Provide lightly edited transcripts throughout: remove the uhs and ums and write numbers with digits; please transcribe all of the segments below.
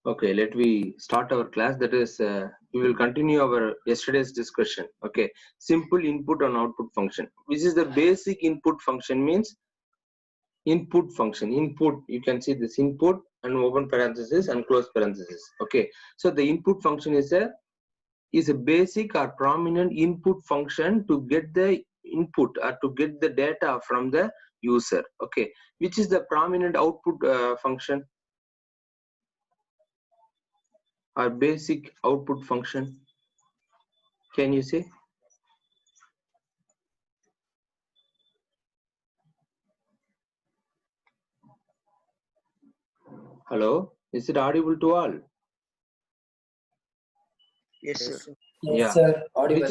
Okay, let we start our class. That is, we will continue our yesterday's discussion. Okay, simple input and output function, which is the basic input function, means input function. Input, you can see this input and open parenthesis and close parenthesis. Okay, so the input function is a basic or prominent input function to get the input or to get the data from the user. Okay, which is the prominent output function or basic output function? Can you say? Hello, is it audible to all? Yes, sir. Yeah. Sir. Audible.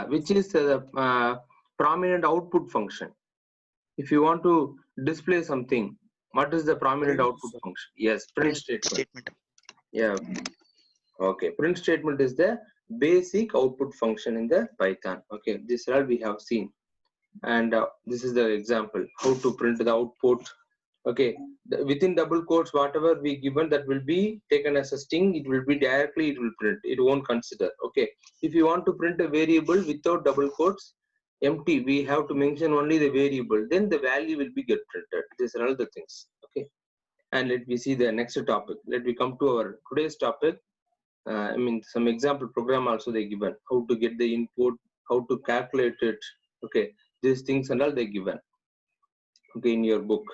Which is the prominent output function. If you want to display something, what is the prominent output function? Yes, print statement. Yeah. Okay, print statement is the basic output function in the Python. Okay, this all we have seen, and this is the example how to print the output. Okay, within double quotes, whatever we given, that will be taken as a string. It will be directly, it will print, it won't consider. Okay, if you want to print a variable without double quotes, empty, we have to mention only the variable, then the value will be get printed. These are all the things. Okay, and let me see the next topic. Let me come to our today's topic. I mean, some example program also they given, how to get the input, how to calculate it. Okay, these things and all they given. Okay, in your book.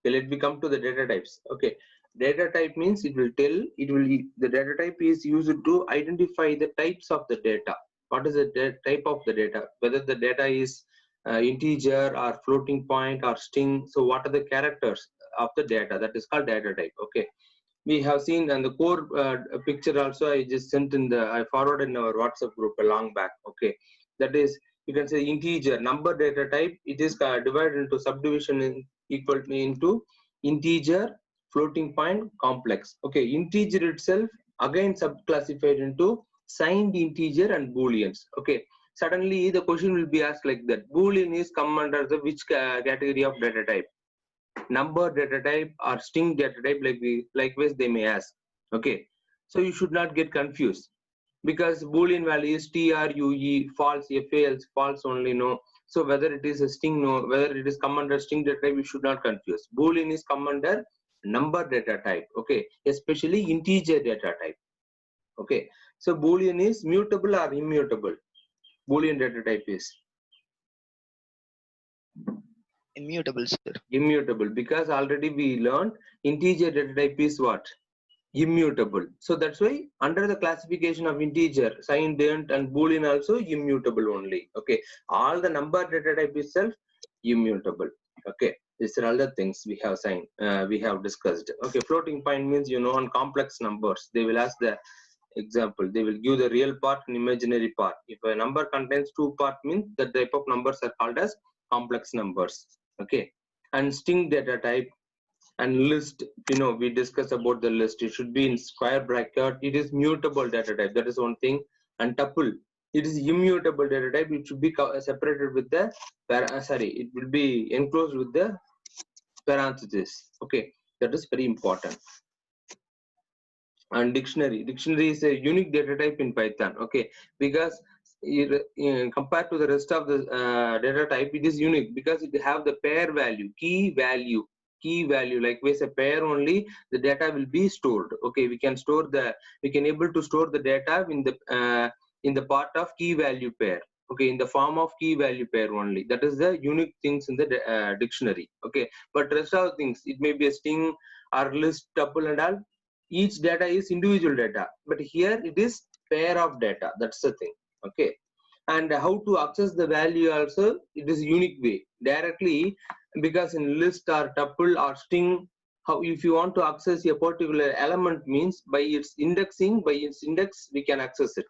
Okay, let me come to the data types. Okay, data type means it will tell, the data type is used to identify the types of the data. What is the type of the data? Whether the data is integer or floating point or string. So what are the characters of the data? That is called data type. Okay, we have seen, and the core picture also I just sent I forwarded in our WhatsApp group a long back. Okay, that is, you can say integer number data type. It is divided into subdivision equal into integer, floating point, complex. Okay, integer itself again subclassified into signed integer and booleans. Okay, suddenly the question will be asked like that: boolean is come under the which category of data type? Number data type or string data type, likewise they may ask. Okay, so you should not get confused, because boolean value is true, false, false, false only, no. So whether it is a string, no, whether it is come under string data type, you should not confuse. Boolean is come under number data type. Okay, especially integer data type. Okay, so boolean is mutable or immutable? Boolean data type is Immutable, sir. immutable, because already we learned integer data type is what? Immutable. So that's why under the classification of integer, signed, int and boolean also immutable only. Okay, all the number data type itself immutable. Okay, these are all the things we have signed, we have discussed. Okay, floating point means, on complex numbers they will ask the example, they will give the real part and imaginary part. If a number contains two parts, means that type of numbers are called as complex numbers. Okay, and string data type and list, we discussed about the list. It should be in square bracket. It is mutable data type, that is one thing. And tuple, it is immutable data type. It should be separated with the it will be enclosed with the parenthesis. Okay, that is very important. And dictionary is a unique data type in Python. Okay, because compared to the rest of the data type, it is unique because it have the pair value, key value. Likewise, a pair only the data will be stored. Okay, we can able to store the data in the part of key value pair. Okay, in the form of key value pair only. That is the unique things in the dictionary. Okay, but rest of things, it may be a string or list, tuple and all. Each data is individual data, but here it is pair of data. That's the thing. Okay, and how to access the value also, it is unique way directly, because in list or tuple or string, how if you want to access a particular element, means by its index we can access it.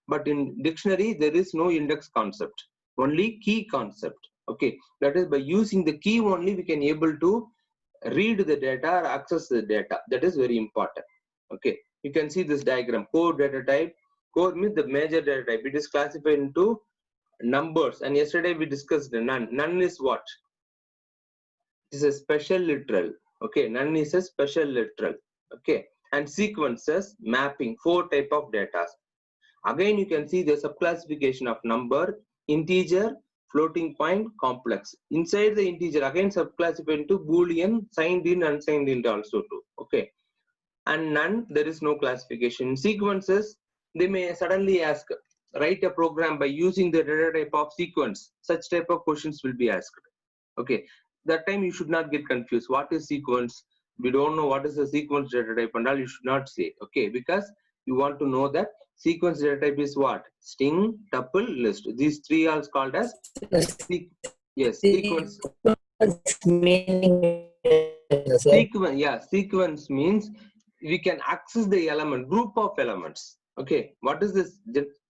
But in dictionary there is no index concept, only key concept. Okay, that is by using the key only we can able to read the data or access the data. That is very important. Okay, you can see this diagram. Core data type, core means the major data type. It is classified into numbers, and yesterday we discussed the none is what? It is a special literal. Okay, none is a special literal. Okay, And sequences, mapping, 4 type of data. Again, you can see the subclassification of number, integer, floating point, complex. Inside the integer, again subclassified into Boolean, signed in, unsigned in also too. Okay. And none, there is no classification. In sequences, they may suddenly ask, write a program by using the data type of sequence. Such type of questions will be asked. Okay. That time you should not get confused. What is sequence? We don't know what is the sequence data type and all. You should not say. Okay. Because you want to know that sequence data type is what? String, tuple, list. These 3 are called as yes, sequence. Meaning, Sequence means we can access the element, group of elements. Okay, what is this?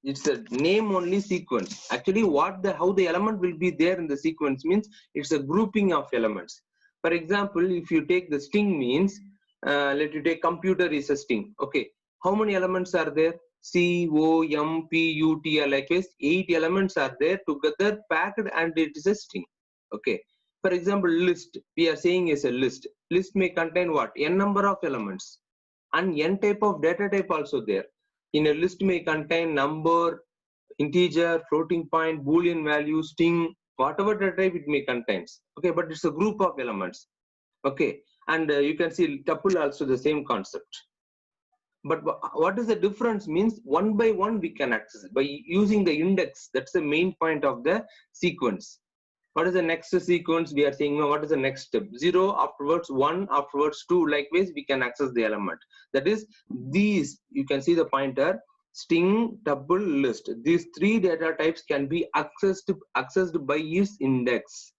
It's a name only sequence. Actually, how the element will be there in the sequence means it's a grouping of elements. For example, if you take the string means, let you take computer is a string. Okay, how many elements are there? C, O, M, P, U, T, likewise 8 elements are there together packed and it is a string. Okay. For example, list, we are saying is a list. List may contain what? N number of elements and N type of data type also there. In a list may contain number, integer, floating point, Boolean value, string, whatever data type it may contains. Okay, but it's a group of elements. Okay, and you can see tuple also the same concept. But what is the difference means one by one we can access it by using the index. That's the main point of the sequence. What is the next sequence? We are saying, no, what is the next step? 0, afterwards 1, afterwards 2. Likewise, we can access the element. That is, these, you can see the pointer, string, tuple, list. These 3 data types can be accessed by its index.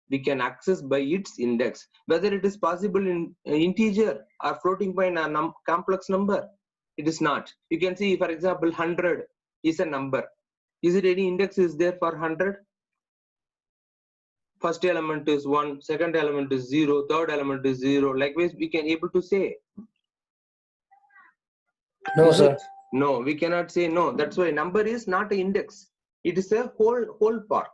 We can access by its index. Whether it is possible in integer or floating point or complex number, it is not. You can see, for example, 100 is a number. Is it any index is there for 100? First element is 1, second element is 0, third element is 0. Likewise, we can able to say. no, sir. No, we cannot say no. That's why number is not an index. It is a whole part.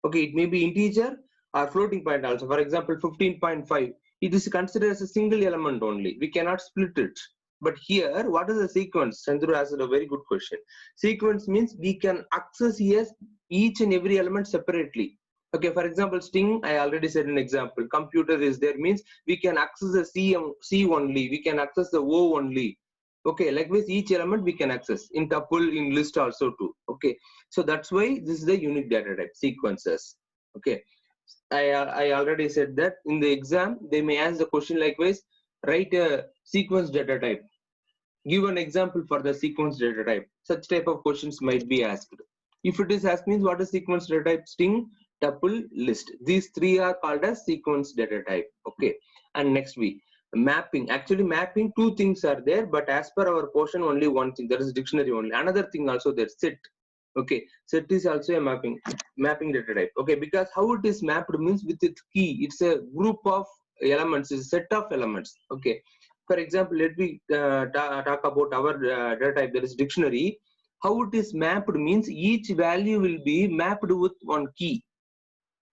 Okay, it may be integer or floating point also. For example, 15.5. It is considered as a single element only. We cannot split it. But here, what is the sequence? Chandru asked a very good question. Sequence means we can access each and every element separately. Okay, for example, string, I already said an example. Computer is there means we can access the C only. We can access the O only. Okay, likewise, each element we can access in tuple, in list also too. Okay, so that's why this is the unique data type, sequences. Okay, I already said that in the exam, they may ask the question likewise, write a sequence data type. Give an example for the sequence data type. Such type of questions might be asked. If it is asked means what is sequence data type? String, tuple, list. These 3 are called as sequence data type. Okay, and next week. Mapping. Actually, mapping 2 things are there, but as per our portion, only 1 thing. There is dictionary only. Another thing also there, set. Okay, set is also a mapping data type. Okay, because how it is mapped means with its key. It's a group of elements. It's a set of elements. Okay. For example, let me talk about our data type. There is dictionary. How it is mapped means each value will be mapped with 1 key.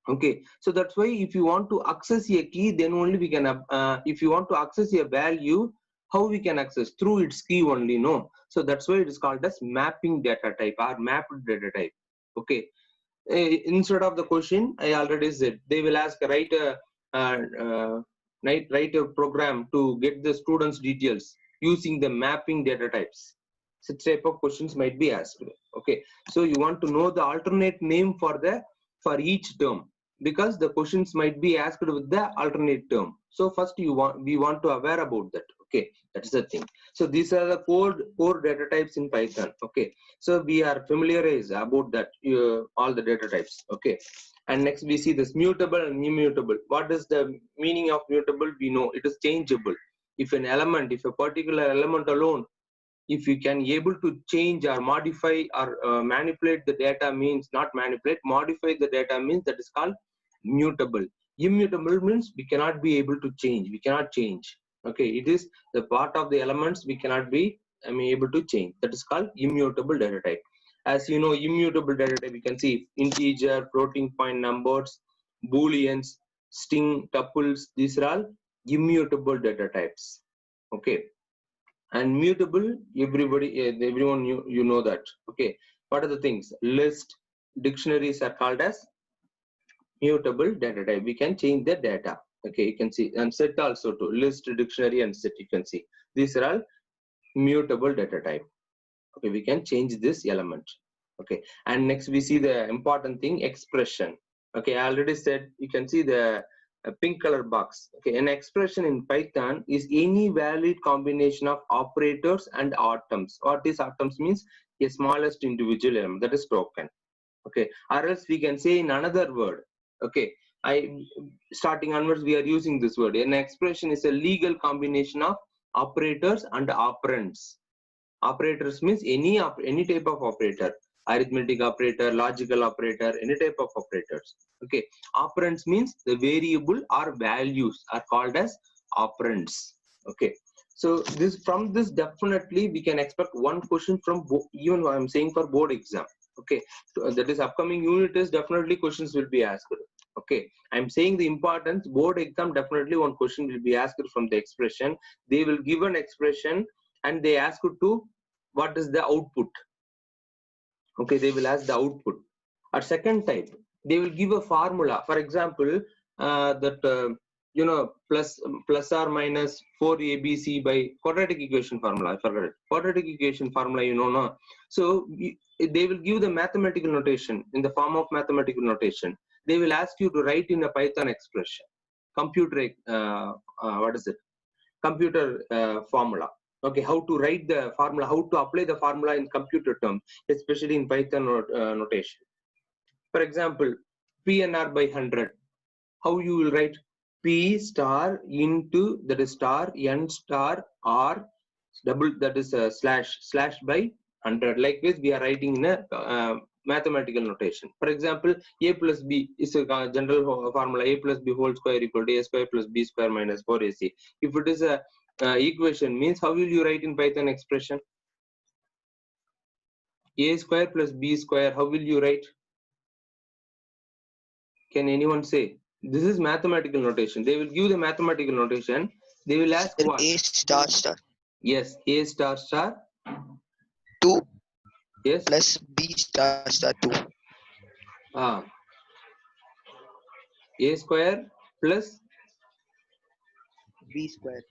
Okay, so that's why if you want to access a key, then only we can, if you want to access a value, how we can access? Through its key only, no? So that's why it is called as mapping data type or mapped data type. Okay, instead of the question, I already said, they will ask, write a program to get the students' details using the mapping data types. Such type of questions might be asked. Okay, so you want to know the alternate name for each term, because the questions might be asked with the alternate term. So first we want to aware about that. Okay, that's the thing. So these are the core data types in Python. Okay, so we are familiarized about that, all the data types. Okay, and next we see this mutable and immutable. What is the meaning of mutable? We know it is changeable. If a particular element alone, if you can able to change or modify or manipulate the data means, not manipulate, modify the data means, that is called mutable. Immutable means we cannot be able to change. We cannot change. Okay, it is the part of the elements we cannot be able to change. That is called immutable data type. As you know, immutable data type, you can see integer, floating point numbers, booleans, string, tuples. These are all immutable data types. Okay. And mutable, everyone you know that. Okay, what are the things? List, dictionaries are called as mutable data type. We can change the data. Okay, you can see, and set also to list, dictionary, and set. You can see these are all mutable data type. Okay, we can change this element. Okay, and next we see the important thing, expression. Okay, I already said, you can see the pink color box. Okay, an expression in Python is any valid combination of operators and atoms. What is atoms means? A smallest individual element, that is token. Okay, or else we can say in another word. Okay, starting onwards we are using this word. An expression is a legal combination of operators and operands. Operators means any type of operator, arithmetic operator, logical operator, any type of operators. Okay, operands means the variable or values are called as operands. Okay, so from this definitely we can expect one question from even what I'm saying for board exam. Okay, so that is upcoming unit is definitely questions will be asked. Okay, I'm saying the importance, board exam definitely one question will be asked from the expression. They will give an expression and they ask you to what is the output. Okay, they will ask the output. Or second type, they will give a formula. For example, plus or minus 4abc by quadratic equation formula. I forgot it. Quadratic equation formula, no. So they will give the mathematical notation in the form of mathematical notation. They will ask you to write in a Python expression, computer formula. Okay, how to write the formula, how to apply the formula in computer terms, especially in Python notation. For example, PNR by 100. How you will write? P star into, that is star, N star R double, that is slash by 100. Like this, we are writing in a mathematical notation. For example, A plus B is a general formula. A plus B whole square equal to A square plus B square minus 4AC. If it is a equation, means how will you write in Python expression? A square plus B square, how will you write? Can anyone say? This is mathematical notation. They will give the mathematical notation. They will ask what? A star star. Yes, A star star 2. Yes. Plus B star star 2. A square plus B square.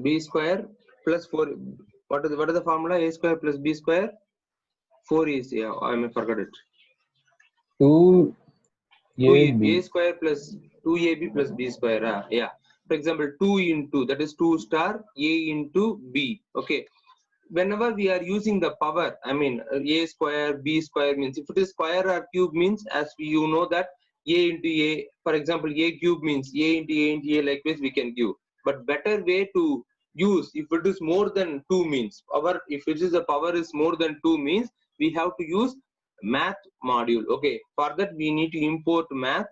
B square plus 4. What is the formula? A square plus B square 4 is, yeah, I may forget it. 2AB. A square plus 2AB plus B square. Yeah. For example, 2 into, that is 2 star A into B. Okay. Whenever we are using the power, I mean A square, B square means, if it is square or cube means, as you know that A into A, for example, A cube means A into A into A, like this we can give. But better way to use, if it is more than 2 means, if it is the power is more than 2 means, we have to use math module. Okay, for that we need to import math,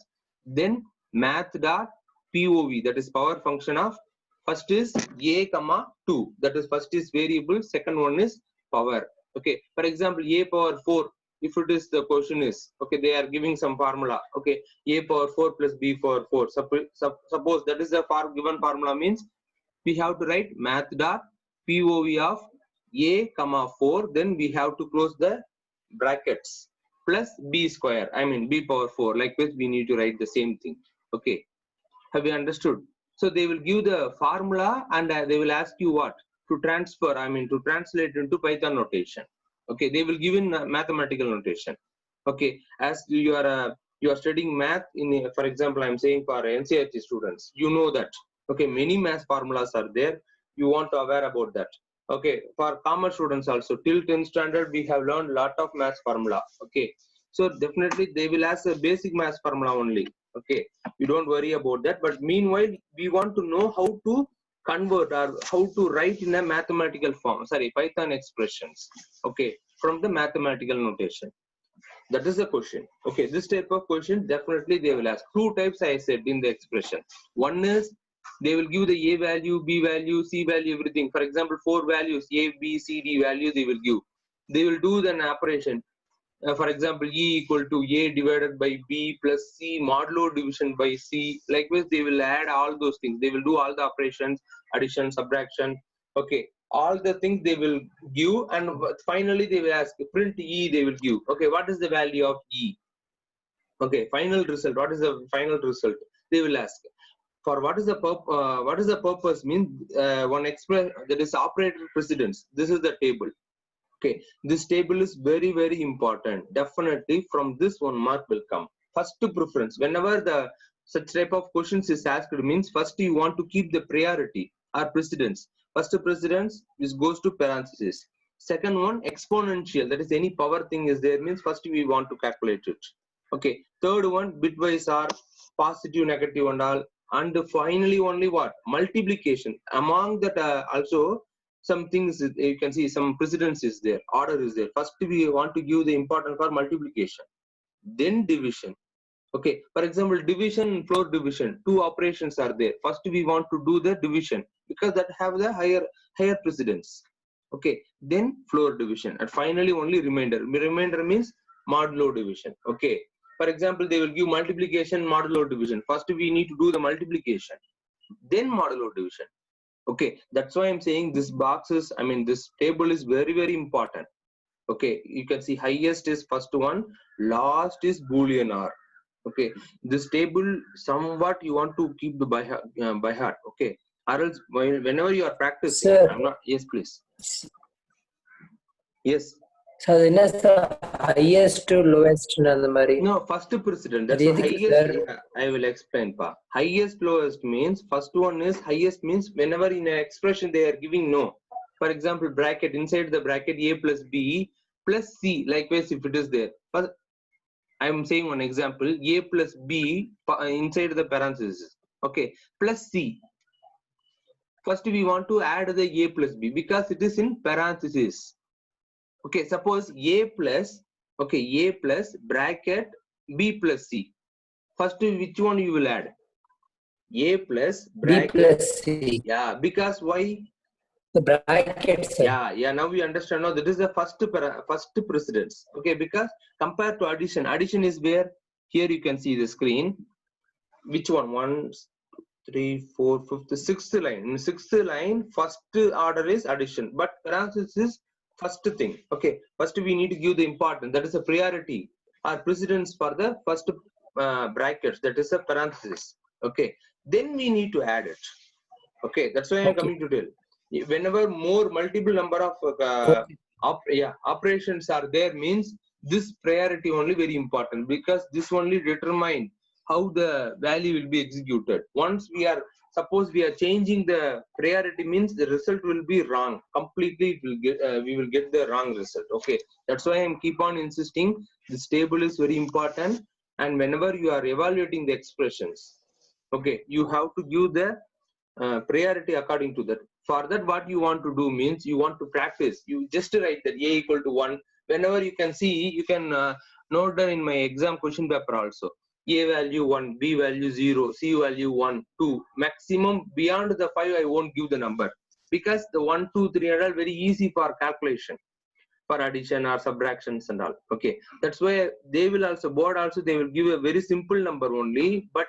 then math.pov, that is power function of, first is a comma 2, that is first is variable, second one is power. Okay, for example, a power 4, if it is the question is, okay, they are giving some formula. Okay, a power 4 plus b power 4, suppose that is the given formula, means we have to write math.pov of a comma 4, then we have to close the brackets, plus b square, I mean b power 4, like this we need to write the same thing. Okay, have you understood? So they will give the formula and they will ask you what to transfer, I mean to translate into Python notation. Okay, they will give in mathematical notation. Okay, as you are studying math in, for example, I'm saying for NCERT students, you know that. Okay, many math formulas are there, you want to aware about that. Okay, for commerce students also, till 10th standard we have learned lot of math formula. Okay, so definitely they will ask a basic math formula only. Okay, you don't worry about that, but meanwhile we want to know how to convert or how to write in a mathematical form, sorry, Python expressions. Okay, from the mathematical notation. That is the question. Okay, this type of question definitely they will ask. Two types I said in the expression. One is they will give the A value, B value, C value, everything. For example, 4 values, A, B, C, D value they will give. They will do an operation. For example, E equal to A divided by B plus C modulo division by C. Likewise, they will add all those things. They will do all the operations, addition, subtraction. Okay, all the things they will give, and finally they will ask print E, they will give. Okay, what is the value of E? Okay, final result, what is the final result, they will ask. For what is the purpose means, one express, that is operator precedence. This is the table. Okay, this table is very, very important. Definitely from this 1 mark will come. First preference, whenever the such type of questions is asked, means first you want to keep the priority or precedence. First precedence is goes to parenthesis. Second one, exponential, that is any power thing is there, means first we want to calculate it. Okay, third one, bitwise or positive, negative and all. And finally only what, multiplication. Among that also some things you can see, some precedence is there, order is there. First we want to give the important for multiplication, then division. Okay, for example, division and floor division, 2 operations are there. First we want to do the division because that have the higher precedence. Okay, then floor division, and finally only remainder. Remainder means modulo division. Okay, for example, they will give multiplication, modulo division. First we need to do the multiplication, then modulo division. Okay, that's why I'm saying this boxes, I mean this table is very, very important. Okay, you can see highest is first one, last is boolean or. Okay, this table somewhat you want to keep the by heart. Okay, or else whenever you are practicing, Sir. I'm not, yes please. Yes, So என்ன sir highest to lowest அந்த மாதிரி? no, first precedent, that's அது the எதுக்கு highest. sir? Yeah, I will explain pa. Highest lowest means first one is highest, means whenever in an expression they are giving no, for example bracket, inside the bracket a plus b plus c, likewise if it is there. First, I am saying one example, a plus b inside the parenthesis. Okay, plus c. First we want to add the a plus b because it is in parenthesis. Okay, suppose a plus, okay, a plus bracket b plus c. First which one you will add? A plus B bracket. plus C. Yeah, because why? The bracket sir. Yeah, now we understand. Now that is the first precedence. Okay, because compared to addition is where, here you can see the screen. Which one? 1, 3, 4, 5th, 6th line. In 6th line, first order is addition, but parenthesis is first thing. Okay, first we need to give the important, that is a priority or precedence for the first brackets, that is a parenthesis. Okay, then we need to add it. Okay, that's why I'm coming to tell. Whenever more multiple number of operations are there, means this priority only very important, because this only determine how the value will be executed. Once we are, suppose we are changing the priority, means the result will be wrong completely. It will get we will get the wrong result. Okay, that's why I'm keep on insisting this table is very important. And whenever you are evaluating the expressions, okay, you have to give the priority according to that. For that, what you want to do means you want to practice. You just write that a equal to 1. Whenever you can see, you can note down in my exam question paper also. A value 1, B value 0, C value 1, 2. Maximum beyond the 5, I won't give the number, because the 1, 2, 3 are all very easy for calculation, for addition or subtractions and all. Okay, that's why they will also, board also, they will give a very simple number only, but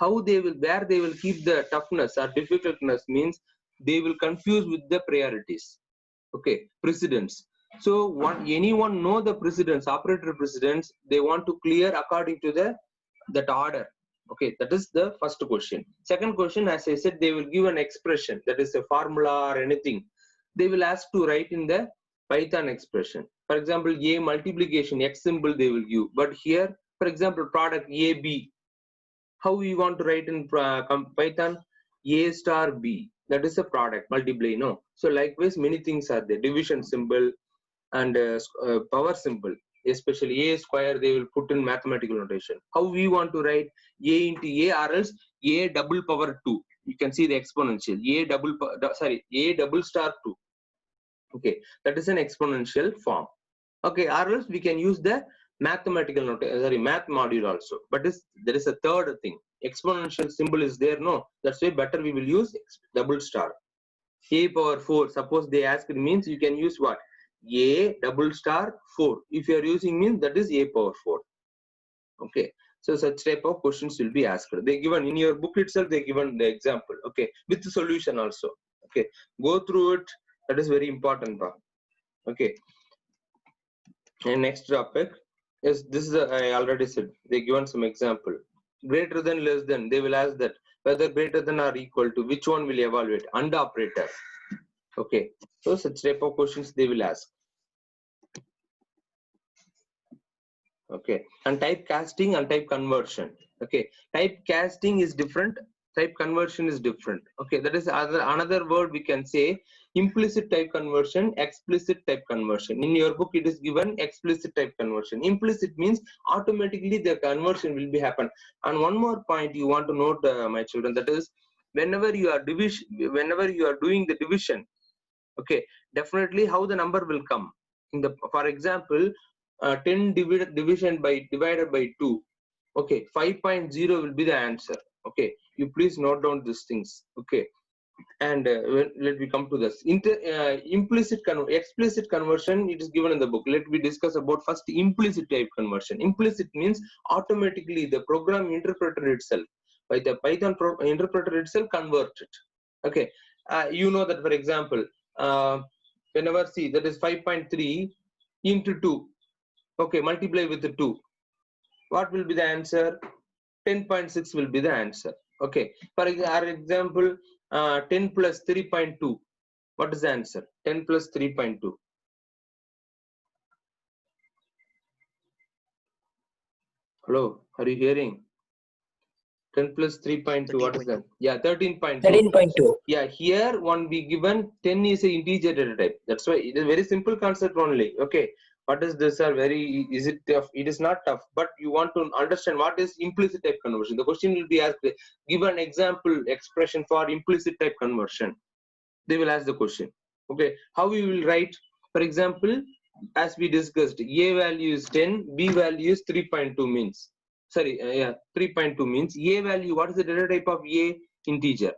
how they will, where they will keep the toughness or difficultness means they will confuse with the priorities. Okay, precedence. So anyone know the precedence, operator precedence, they want to clear according to that order. Okay, that is the first question. Second question, as I said, they will give an expression, that is a formula or anything. They will ask to write in the Python expression. For example, a multiplication, x symbol they will give. But here, for example, product AB, how we want to write in Python? A star B, that is a product, multiply, no? So likewise, many things are there. Division symbol and power symbol, especially a square, they will put in mathematical notation. How we want to write? A into A, or else A double power 2. You can see the exponential. A double star 2. Okay, that is an exponential form. Okay, or else we can use the mathematical math module also. But there is a third thing. Exponential symbol is there, no? That's why better we will use double star. A power 4. Suppose they ask, it means you can use what? A double star 4. If you are using means that is A power 4. Okay, so such type of questions will be asked. They given in your book itself. They given the example. Okay, with the solution also. Okay, go through it. That is very important part. Okay. And next topic is this is I already said they given some example. Greater than, less than. They will ask that whether greater than or equal to, which one will evaluate? And operator. Okay. So such type of questions they will ask. Okay. And type casting and type conversion. Okay. Type casting is different. Type conversion is different. Okay. That is another word we can say. Implicit type conversion, explicit type conversion. In your book, it is given explicit type conversion. Implicit means automatically the conversion will be happen. And one more point you want to note, my children, that is whenever you are doing the division, okay, definitely how the number will come. In the, for example, 10 divided by 2. Okay, 5.0 will be the answer. Okay, you please note down these things. Okay. And let me come to this explicit conversion. It is given in the book. Let me discuss about first implicit type conversion. Implicit means automatically the program interpreter itself, by the Python interpreter itself, converts it. Okay, you know that, for example, whenever see that is 5.3 into 2. Okay, multiply with the 2. What will be the answer? 10.6 will be the answer. Okay, for example, 10 plus 3.2. What is the answer? 10 plus 3.2. Hello, are you hearing? 10 plus 3.2. What is that? Yeah, 13.2. 13.2. Yeah, here one be given 10 is an integer data type. That's why it is a very simple concept only. Okay. What is this? Are very, is it tough? It is not tough, but you want to understand what is implicit type conversion. The question will be asked, give an example expression for implicit type conversion. They will ask the question. Okay, how we will write? For example, as we discussed, a value is 10, b value is 3.2 means. Sorry, 3.2 means a value. What is the data type of a? Integer.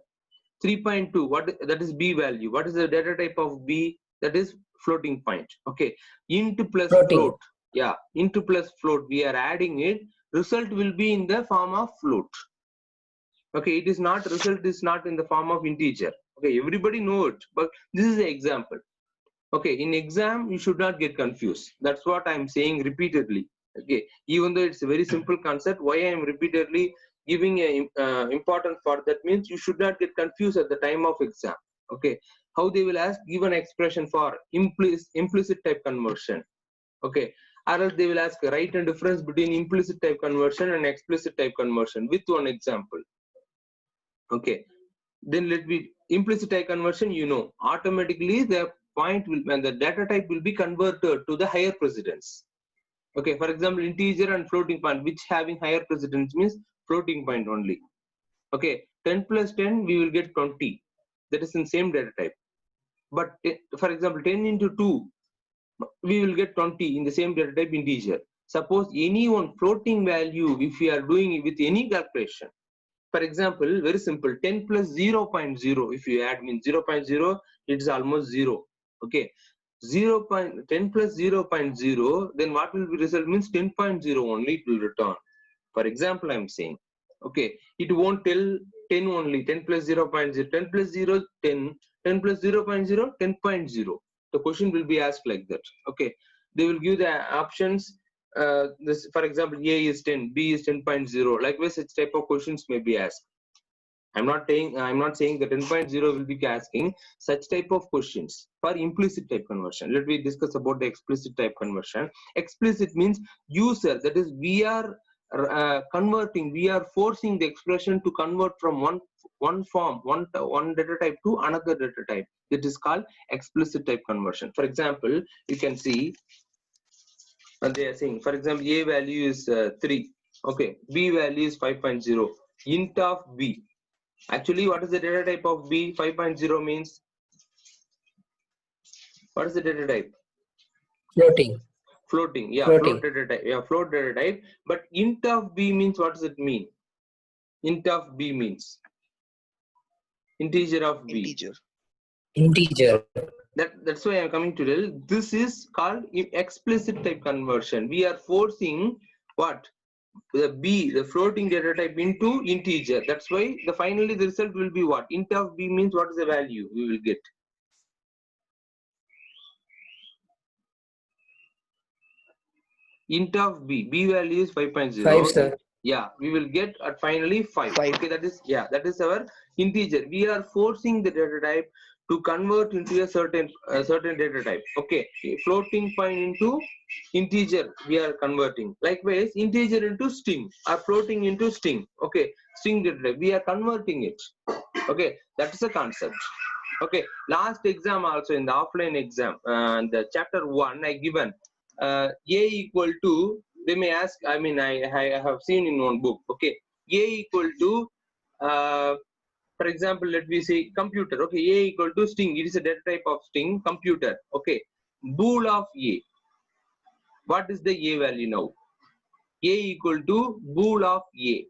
3.2. What that is b value? What is the data type of b? That is floating point. Okay, int plus float. Yeah, int plus float. We are adding it. Result will be in the form of float. Okay, it is not, result is not in the form of integer. Okay, everybody know it, but this is the example. Okay, in exam you should not get confused. That's what I am saying repeatedly. Okay, even though it's a very simple concept, why I am repeatedly giving a important for that means you should not get confused at the time of exam. Okay, how they will ask, give an expression for implicit type conversion. Okay, or else they will ask, write a difference between implicit type conversion and explicit type conversion with one example. Okay, then let me implicit type conversion. You know, automatically the point will, when the data type will be converted to the higher precedence. Okay, for example, integer and floating point, which having higher precedence means floating point only. Okay, 10 plus 10 we will get 20. That is in same data type. But for example, 10 into 2 we will get 20 in the same data type integer. Suppose any one floating value, if we are doing it with any calculation. For example, very simple, 10 plus 0.0, if you add means 0.0, it's almost 0. Okay, 10 plus 0.0, then what will be result means 10.0 only it will return. For example, I'm saying, okay, it won't tell 10 only, 10 plus 0.0, 10 plus 0, 10, 10 plus 0.0, 10.0. The question will be asked like that. Okay, they will give the options. This, for example, A is 10, B is 10.0. Likewise, such type of questions may be asked. I'm not saying that 10.0 will be asking such type of questions for implicit type conversion. Let me discuss about the explicit type conversion. Explicit means user, that is we are converting, we are forcing the expression to convert from one form, one data type to another data type. It is called explicit type conversion. For example, you can see, and they are saying, for example, a value is 3. Okay, b value is 5.0. Int of b. Actually, what is the data type of b? 5.0 means, what is the data type? Floating. Yeah, float data type. Yeah, float data type. But int of b means, what does it mean? Int of b means integer of b. Integer. That's why I'm coming to tell. This is called explicit type conversion. We are forcing what? The b, the floating data type, into integer. That's why finally the result will be what? Int of b means what is the value we will get? int of b value is 5.0. 5, sir. Yeah, we will get at finally 5. 5. Okay, that is our integer. We are forcing the data type to convert into a certain data type. Okay, floating point into integer we are converting. Likewise, integer into string or floating into string. Okay, string data type we are converting it. Okay, that is the concept. Okay, last exam also in the offline exam, the chapter 1 I given a equal to, they may ask, I mean I have seen in one book. Okay, a equal to for example, let me say computer. Okay, a equal to string, it is a data type of string, computer. Okay, bool of a, what is the a value now? A equal to bool of a.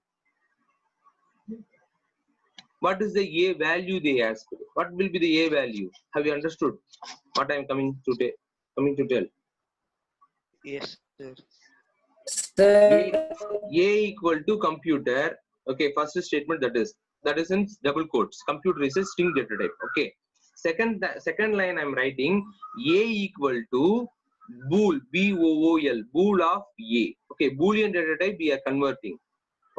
What is the a value they ask? What will be the a value? Have you understood what I am coming to tell? Yes, sir. Sir, A equal to computer. Okay, first statement that is in double quotes. Computer is a string data type. Okay. Second line I'm writing a equal to bool, bool, bool of a. Okay, boolean data type we are converting.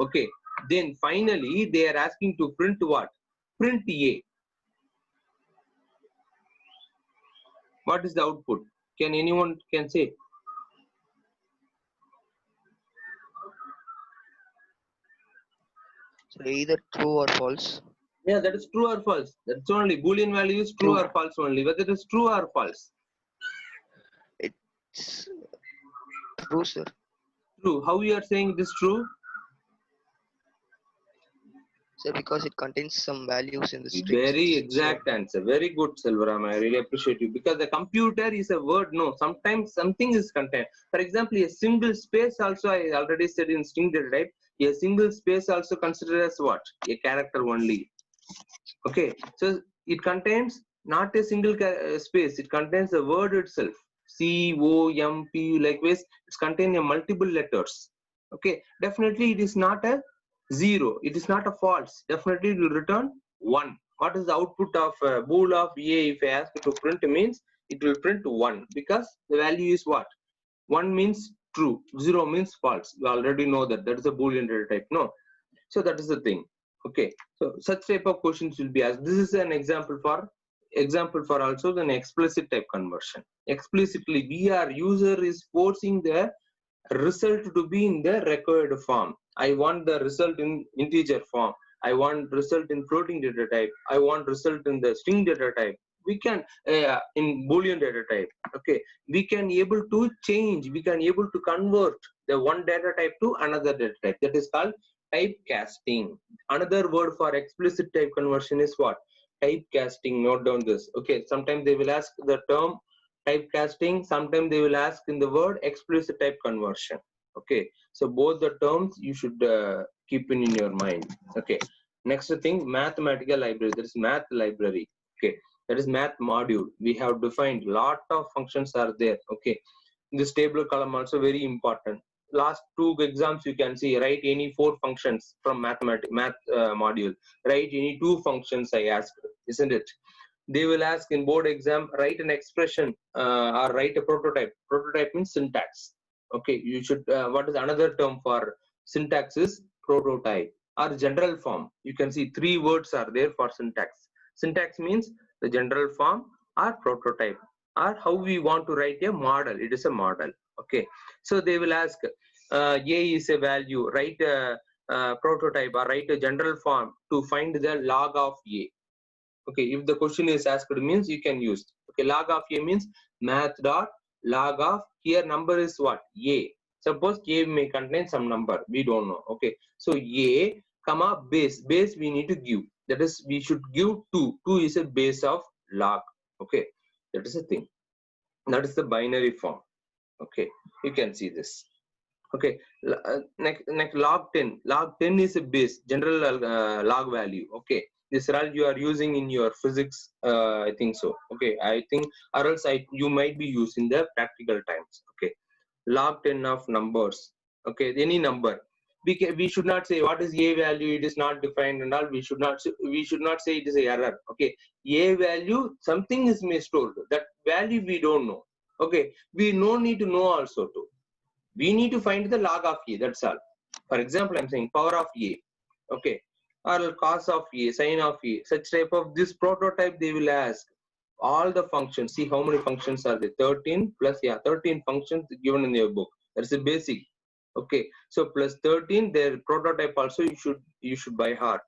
Okay. Then finally they are asking to print what? Print a. What is the output? Can anyone can say? So either true or false. Yeah, that is true or false. That's only boolean value is true or false only. Whether it is true or false. It's true, sir. True. How you are saying it is true? Sir, because it contains some values in the string. Very exact answer. Very good, Selvaram. I really appreciate you. Because the computer is a word. No, sometimes something is contained. For example, a single space also, I already said in string data type, a single space also considered as what? A character only. Okay. So it contains not a single space. It contains the word itself. C-O-M-P, likewise, it's containing multiple letters. Okay. Definitely it is not a 0. It is not a false. Definitely it will return 1. What is the output of bool of a? If I ask it to print means it will print 1 because the value is what? 1 means true, 0 means false. You already know that. That is a boolean data type. No. So that is the thing. Okay. So such type of questions will be asked. This is an example for also an explicit type conversion. Explicitly, user is forcing the result to be in the required form. I want the result in integer form. I want result in floating data type. I want result in the string data type. We can in boolean data type. Okay, we can able to change. We can able to convert the one data type to another data type. That is called typecasting. Another word for explicit type conversion is what? Typecasting. Note down this. Okay, sometimes they will ask the term typecasting, sometimes they will ask in the word explicit type conversion. Okay, so both the terms you should keep in your mind. Okay, next thing, mathematical library. There is math library. Okay, that is math module. We have defined lot of functions are there. Okay, this table column also very important. Last 2 exams you can see, write any 4 functions from math module. Write any 2 functions I asked, isn't it? They will ask in board exam, write an expression or write a prototype. Prototype means syntax. Okay, you should, what is another term for syntax is prototype or general form. You can see 3 words are there for syntax. Syntax means the general form or prototype or how we want to write a model. It is a model. Okay, so they will ask a is a value, write a prototype or write a general form to find the log of a. Okay, if the question is asked means you can use. Okay, log of a means math dot log of, here number is what? A. Suppose a may contain some number, we don't know. Okay, so a comma base we need to give, that is we should give 2 is a base of log. Okay, that is the thing, that is the binary form. Okay, you can see this. Okay, next log 10 is a base general log value. Okay, this RAL you are using in your physics, I think so. Okay, I think, or else you might be using the practical times. Okay, log 10 of numbers. Okay, any number, we should not say what is a value, it is not defined and all. We should not say it is a error. Okay, a value, something is stored, that value we don't know. Okay, we no need to know also too. We need to find the log of A, that's all. For example, I'm saying power of A, okay, or cos of A, sine of A, such type of this prototype they will ask. All the functions, see how many functions are there, 13 plus, 13 functions given in your book. That's a basic, okay. So plus 13, their prototype also you should by heart,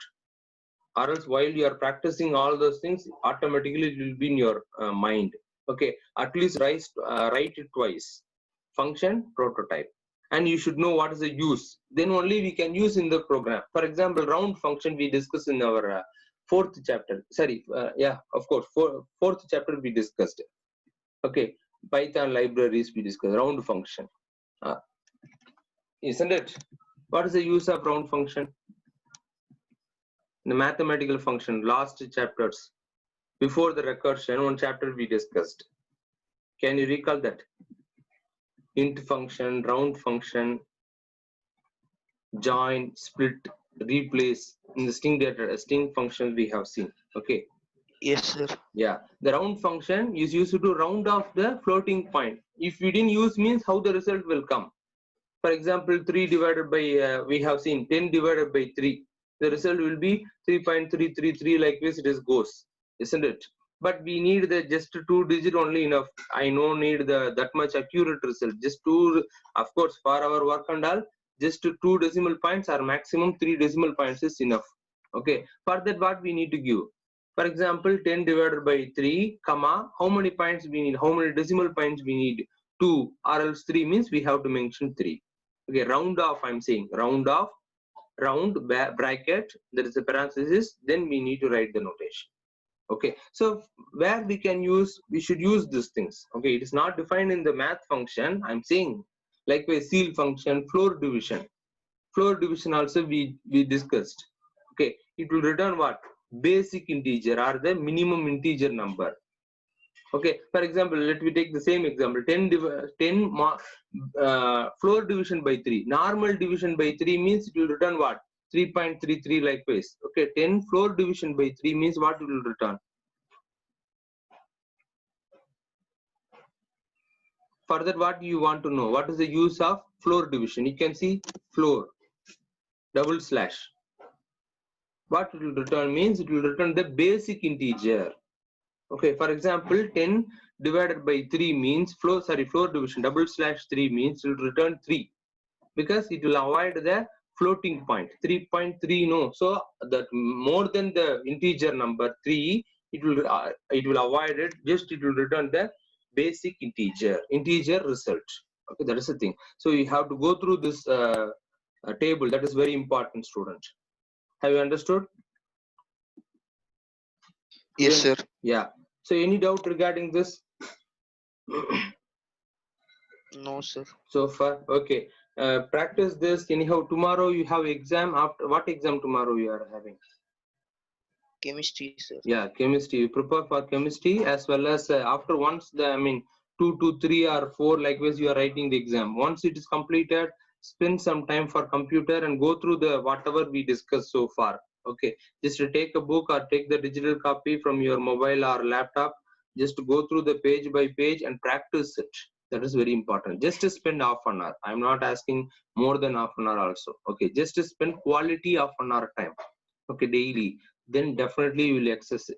or else while you are practicing all those things, automatically it will be in your mind, okay. At least write it twice, function, prototype, and you should know what is the use, then only we can use in the program. For example, round function we discussed in our fourth chapter, sorry, of course, fourth chapter we discussed, okay. Python libraries we discussed round function, isn't it? What is the use of round function? The mathematical function, last chapters, before the recursion, one chapter we discussed. Can you recall that? Int function, round function, join, split, replace. In the string data, string function we have seen, okay. Yes, sir. Yeah, the round function is used to round off the floating point. If we didn't use, means how the result will come. For example, 3 divided by, we have seen 10 divided by 3. The result will be 3.333, like this it goes, isn't it? But we need the just 2 digit only enough. I no need that much accurate result. Just 2, of course, for our work and all, just 2 decimal points or maximum 3 decimal points is enough. Okay, for that what we need to give? For example, 10 divided by 3, comma, how many points we need? How many decimal points we need? 2, or else 3 means we have to mention 3. Okay, round off, I'm saying round off, round bracket, there is a parenthesis, then we need to write the notation. Okay, so where we can use, we should use these things. Okay, it is not defined in the math function, I'm saying. Likewise, ceil function, floor division. Floor division also we discussed. Okay, it will return what? Basic integer or the minimum integer number. Okay, for example, let me take the same example. 10 floor division by 3. Normal division by 3 means it will return what? 3.33 likewise. Okay, 10 floor division by 3 means what it will return? For that, what you want to know? What is the use of floor division? You can see floor, double slash. What it will return means it will return the basic integer. Okay, for example, 10 divided by 3 means floor division, double slash 3 means it will return 3, because it will avoid the floating point 3.3. No, so that more than the integer number 3, it will avoid it. Just it will return the basic integer result. Okay, that is the thing. So you have to go through this table. That is very important, student. Have you understood? Yes, sir. Yeah. So any doubt regarding this? No, sir. So far, okay. Practice this. Anyhow, tomorrow you have exam. After what exam tomorrow you are having? Chemistry, sir. Yeah, chemistry. You prepare for chemistry as well as after once the 2 to 3 or 4 likewise you are writing the exam. Once it is completed, spend some time for computer and go through the whatever we discussed so far. Okay, just to take a book or take the digital copy from your mobile or laptop. Just to go through the page by page and practice it. That is very important. Just to spend half an hour. I'm not asking more than half an hour also. Okay, just to spend quality of an hour time. Okay, daily. Then definitely you will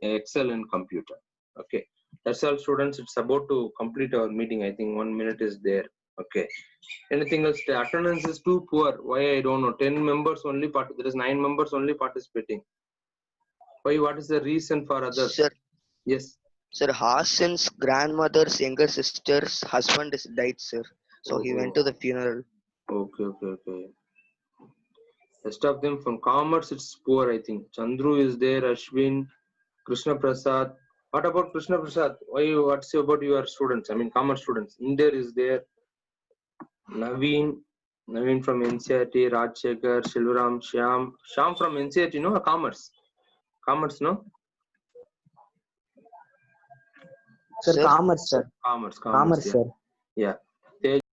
excel in computer. Okay, that's all, students. It's about to complete our meeting. I think 1 minute is there. Okay, anything else? The attendance is too poor. Why? I don't know. 10 members only there is 9 members only participating. Why? What is the reason for others? Sir. Yes. Sir, Hasan's grandmother's younger sister's husband is died, sir. So he went to the funeral. Okay. Rest of them from commerce, it's poor, I think. Chandru is there, Ashwin, Krishna Prasad. What about Krishna Prasad? What's about your students? Commerce students. Inder is there. Naveen from NCRT, Rajshekar, Shilvaram, Shyam from NCRT, no? Commerce, no? Sir, commerce, sir. Commerce, sir. Yeah.